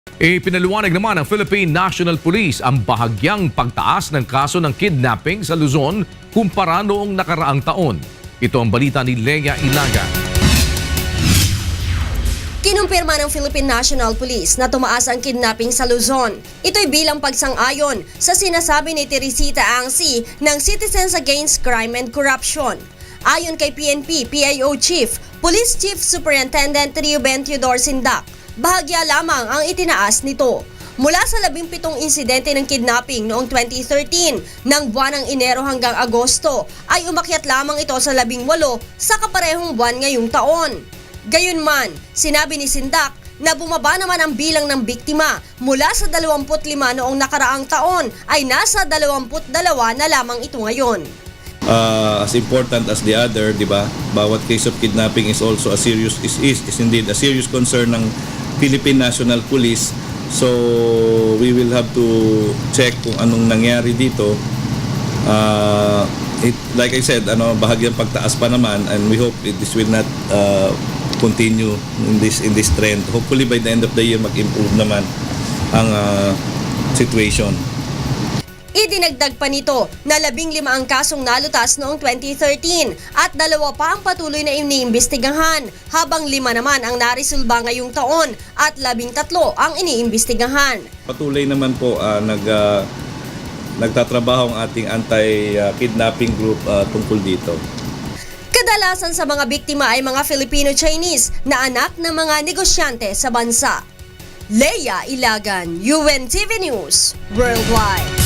Ipinaluwanag naman ng Philippine National Police ang bahagyang pagtaas ng kaso ng kidnapping sa Luzon kumpara noong nakaraang taon. Ito ang balita ni Lea Ilaga. Kinumpirma ng Philippine National Police na tumaas ang kidnapping sa Luzon. Ito'y bilang pagsang-ayon sa sinasabi ni Teresita Angsi ng Citizens Against Crime and Corruption. Ayon kay PNP PIO Chief, Police Chief Superintendent Reuben Theodore Sindak, bahagya lamang ang itinaas nito. Mula sa 17 insidente ng kidnapping noong 2013, ng buwan ng Enero hanggang Agosto, ay umakyat lamang ito sa 18 sa kaparehong buwan ngayong taon. Gayunman, sinabi ni Sindak na bumaba naman ang bilang ng biktima mula sa 25 noong nakaraang taon ay nasa 22 na lamang ito ngayon. As important as the other, di ba? Bawat case of kidnapping is also a serious is indeed a serious concern ng Philippine National Police. So we will have to check kung anong nangyari dito. Like I said, bahagyang pagtaas pa naman, and we hope this will not continue in this trend. Hopefully by the end of the year mag-improve naman ang situation. Idinagdag pa nito na 15 ang kasong nalutas noong 2013 at 2 pa ang patuloy na iniimbestigahan, habang 5 naman ang narisulba ngayong taon at 13 ang iniimbestigahan. Patuloy naman po nagtatrabaho ang ating anti-kidnapping group tungkol dito. Kadalasan sa mga biktima ay mga Filipino-Chinese na anak ng mga negosyante sa bansa. Lea Ilagan, UNTV News, Worldwide.